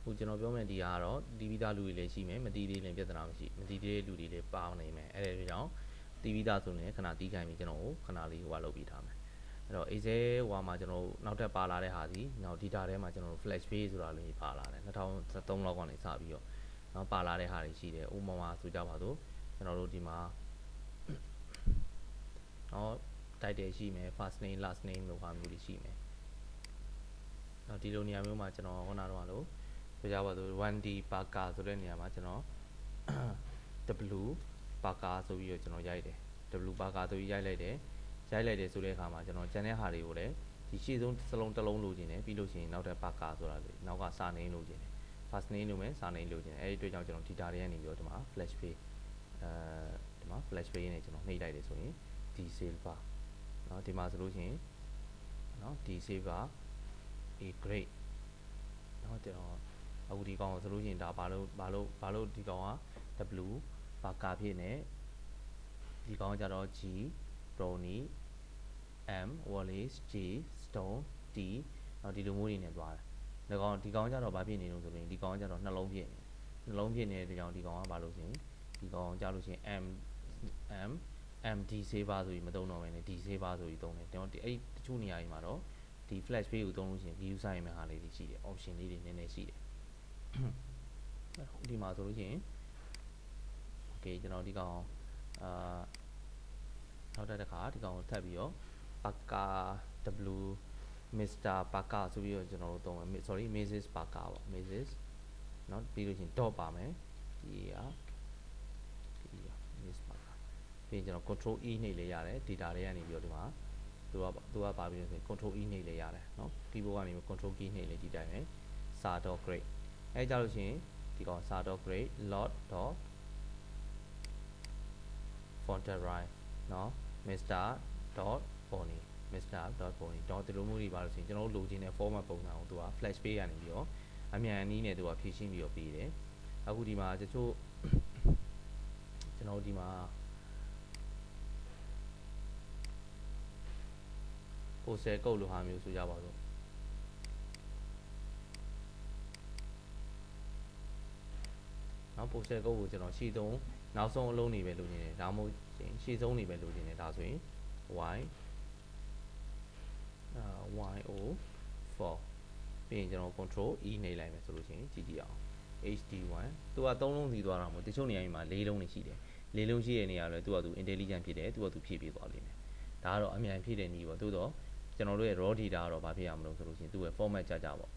ခုကျွန်တော်ပြောမယ်ဒီကတော့တီးပြီးသားလူတွေလည်းရှိမယ်မတီးသေးလည်းပြဿနာမရှိမတီးသေးတဲ့လူတွေလည်းပါနေမယ်အဲ့ဒါကြောင့်တီးပြီးသားဆိုရင်ခဏတီးခိုင်းပြီးကျွန်တော်ခဏလေးဟိုလုပ်ပြီးထားမယ်အဲ့တော့ Excel ဟိုမှာကျွန်တော်နောက်ထပ်ပါလာတဲ့ဟာစီနောက် data ထဲမှာကျွန်တော် flash page ဆိုတာလေးပါလာတယ်2013လောက်ကနေစပြီးတော့နောက်ပါလာတဲ့ဟာတွေရှိတယ်ဥပမာဆိုကြပါစို့ကျွန်တော်တို့ဒီမှာနော် title ရှိမယ် first name last name လို့ဟာမျိုးတွေရှိမယ်နော်ဒီလိုနေရာမျိုးမှာကျွန်တော်ခုနကတော့လို့ဆိုကြပါစို့ 1D Parker ဆိုတဲ့နေရာမှာကျွန်တော် W Parker ဆိုပြီးတော့ကျွန်တော်ရိုက်တယ် W Parker ဆိုပြီးရိုက်လိုက်တယ်ဆိုတဲ့အခါမှာကျွန်တော်ကျန်တဲ့ဟာတွေကိုလည်းဒီရှေ့ဆုံးစလုံးတစ်လုံးလိုချင်တယ်ပြီးလို့ရှိရင်နောက်ထပ် Parker ဆိုတာလေနောက်ကစာနင်းလိုချင်တယ် first name လိုမယ်စာနင်းလိုချင်တယ်အဲဒီအတွက်ကြောင့်ကျွန်တော် data တွေကနေပြီးတော့ဒီမှာ flash page ဒီမှာ flash page နဲ့ကျွန်တော်နှိပ်လိုက်တယ်ဆိုရင်ဒီ silver เนาะဒီမှာဆိုလို့ရှိရင်เนาะဒီ silver a grade เนาะကျွန်တော်အခုဒီကောင်ဆိုလို့ရှိရင်ဒါဘာလို့ဒီကောင်က W ပါကာဖြစ်နေဒီကောင်ကြတော့ G brownie M wallace G stone D နောက်ဒီလိုမျိုးတွေနဲ့သွားတယ်ဒီကောင်ကြတော့ဘာဖြစ်နေလို့ဆိုရင်ဒီကောင်ကြတော့နှလုံးဖြစ်နေတဲ့ကြောင့်ဒီကောင်ကဘာလို့ဆိုရင်ဒီကောင်ကြလို့ရှိရင် MD saver ဆိုပြီးမသုံးတော့ဘဲနဲ့ D saver ဆိုပြီးသုံးတယ်ကျွန်တော်အဲ့တချို့နေရာတွေမှာတော့ဒီ flash page ကိုသုံးလို့ရှိရင် view ဆိုင်ရမယ့်ဟာလေးတွေရှိတယ် option လေးတွေနည်းနည်းရှိတယ်ဒီမှာဆိုလို့ရှိရင် okay ကျွန်တော်ဒီကောင်နောက်တစ်ခါဒီကောင်ကိုထပ်ပြီးတော့ Parker W Mr Parker ဆိုပြီးတော့ကျွန်တော်တို့သုံးမယ် sorry Mrs Parker ပေါ့ Mrs เนาะပြီးလို့ရှိရင် dot ပါမယ်ဒီက Mrs Parker ပြီးရင်ကျွန်တော် control E နှိပ်လဲရတယ် data တွေကနေပြီးတော့ဒီမှာသူကပါပြီးတော့ဆိုရင် control E နှိပ်လဲရတယ်เนาะ keyboard ကနေ control key နှိပ်လဲဒီတိုင်းပဲစာ dot grade အဲကြလို့ရှိရင်ဒီကောင်စာ dot grade lot dot fonterine เนาะ Mr dot bony Mr dot bony တော့ဒီလိုမျိုးတွေပါလို့ဆိုရင်ကျွန်တော်တို့လိုချင်တဲ့ format ပုံစံကိုသူက flash page ကနေပြီးတော့အမြန်အနည်းနဲ့သူကဖြည့်ရှင်းပြီးတော့ပေးတယ်အခုဒီမှာတချို့ကျွန်တော်ဒီမှာ postal code လိုဟာမျိုးဆိုကြပါစို့နော် postal code ကိုကျွန်တော်ရှေ့ဆုံးနောက်ဆုံးအလုံးနေပဲလိုချင်တယ်ဒါမှမဟုတ်ရှေ့ဆုံးနေပဲလိုချင်တယ်ဒါဆိုရင် YO4 ပြီးရင်ကျွန်တော် control E နှိပ်လိုက်မယ်ဆိုလို့ရှိရင်ကြည့်ကြည့်အောင် HD1 သူက3လုံးစီသွားတာမဟုတ်တချို့နေရာမှာ4လုံးနေရှိတယ်4လုံးရှိတဲ့နေရာလဲသူကသူ intelligent ဖြစ်တယ်သူကသူဖြည့်ပေးသွားလိမ့်မယ်ဒါကတော့အမြန်ဖြည့်တဲ့နည်းပေါ့သို့တော့ကျွန်တော်တို့ရဲ့ raw data ကတော့ဘာဖြစ်ရမလို့ဆိုလို့ရှိရင်သူ့ရဲ့ format ကြကြပေါ့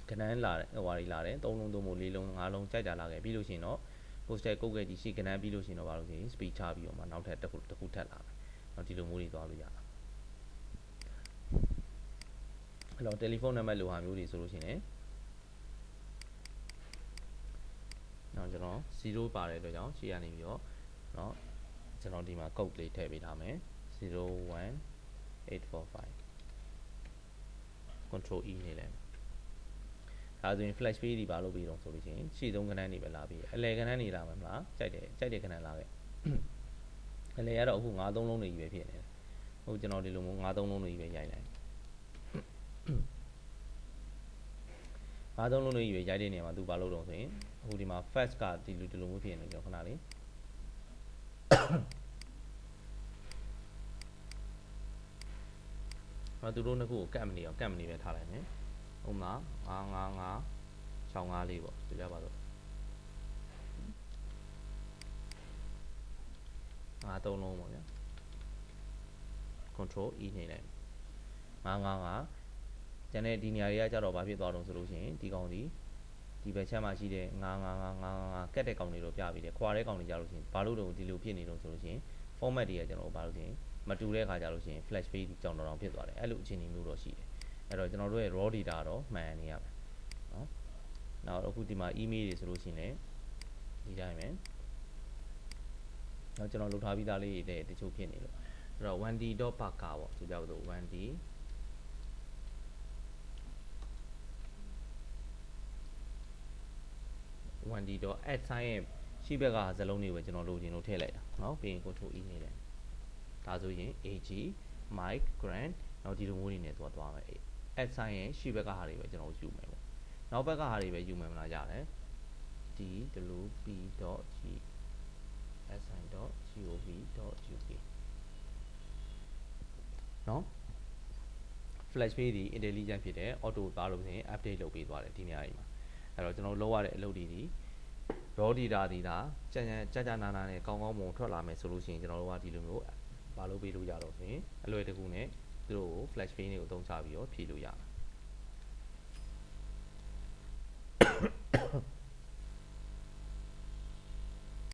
ခဏန်းလာတယ်ဟိုဟာတွေလာတယ်3လုံး3မို့4လုံး5လုံးကြိုက်တာလာခဲ့ပြီးလို့ရှိရင်တော့ postal code ရဲ့ဒီရှေ့ခဏန်းပြီးလို့ရှိရင်တော့ဘာလို့ဆိုရင် speed ချပြီးတော့မှနောက်ထပ်တစ်ခုထပ်လာမယ်တော့ဒီလိုမျိုးတွေသွားလို့ရတာအဲ့တော့ telephone number လိုဟာမျိုးတွေဆိုလို့ရှိရင်နောက်ကျွန်တော်0ပါတဲ့အတွက်ကြောင့်ရှေ့ကနေပြီးတော့เนาะကျွန်တော်ဒီမှာ code လေးထည့်ပေးထားမယ်01845 control E နေလဲဒါဆိုရင် flash page ဒီပါလို့ပြီးတော့ဆိုလို့ရှိရင်ရှေ့ဆုံးခဏန်းနေပဲလာပြီးအလဲခဏန်းနေလာမှာမလားကြိုက်တယ်ခဏန်းလာခဲ့အလဲကတော့အခု9 3လုံးတွေကြီးပဲဖြစ်နေတယ်ဟုတ်ကျွန်တော်ဒီလိုမျိုး9 3လုံးတွေကြီးပဲရိုက်လိုက်9 3လုံးတွေကြီးပဲရိုက်တဲ့နေရာမှာသူဘာလို့တော့ဆိုရင်အခုဒီမှာ fast ကဒီလိုမျိုးဖြစ်နေကြခဏလေးသူတို့နှစ်ခုကိုကတ်မနေအောင်ကတ်မနေပဲထားလိုက်မယ်ဥပမာ955 65လေးပေါ့ဆိုကြပါတော့3လုံးပေါ့ဗျာ control E နှိပ်လိုက်955ကျန်တဲ့ဒီနေရာတွေကကြတော့ဘာဖြစ်သွားတော့ဆိုလို့ရှိရင်ဒီကောင်ဒီဘက်ချက်မှာရှိတဲ့955ကတ်တဲ့ကောင်တွေတော့ပြပြီးတယ်ခွာတဲ့ကောင်တွေကြလို့ရှိရင်ဘာလို့တော့ဒီလိုဖြစ်နေတော့ဆိုလို့ရှိရင် format တွေကကျွန်တော်ဘာလို့ဆိုရင်မတူတဲ့အခါကြလို့ရှိရင် flash page ကြောင်တော်ဖြစ်သွားတယ်အဲ့လိုအခြေအနေမျိုးတော့ရှိတယ်အဲ့တော့ကျွန်တော်တို့ရဲ့ raw data တော့မှန်နေရမယ်နော်နောက်အခုဒီမှာ email တွေဆိုလို့ရှိရင်လည်းဒီတိုင်းပဲနောက်ကျွန်တော်လုပ်ထားပြီးသားလေးတွေတချို့ဖြစ်နေလို့အဲ့တော့ 1d.parker ပေါ့ဆိုကြပါစို့ 1d 1d.add sign ရဲ့ရှေ့ဘက်ကဇလုံးတွေကိုကျွန်တော်လိုချင်လို့ထည့်လိုက်တာเนาะပြီးရင် control E နေတယ်ဒါဆိုရင် AG Mike Grant နောက်ဒီလိုမျိုးတွေနဲ့သွားမယ် add sign ရဲ့ရှေ့ဘက်ကဟာတွေပဲကျွန်တော်ယူမယ်ပေါ့ နောက်ဘက်ကဟာတွေပဲယူမယ်မလားရတယ် dwp.g si.gov.uk နော် flash page ဒီ intelligent ဖြစ်တယ် auto ပါလို့ဆိုရင် update လုပ်ပေးသွားတယ်ဒီနေရာကြီးမှာအဲ့တော့ကျွန်တော်လုပ်ရတဲ့အလုပ်တွေဒီ raw data ဒီဒါကြာနာနာနဲ့ကောင်းကောင်းမွန်ထွက်လာမယ်ဆိုလို့ရှိရင်ကျွန်တော်တို့ကဒီလိုမျိုးမလုပ်ပေးလို့ရတော့ဆိုရင်အလွယ်တကူနဲ့သူတို့ကို flash page တွေကိုအသုံးချပြီးတော့ဖြည့်လို့ရတယ်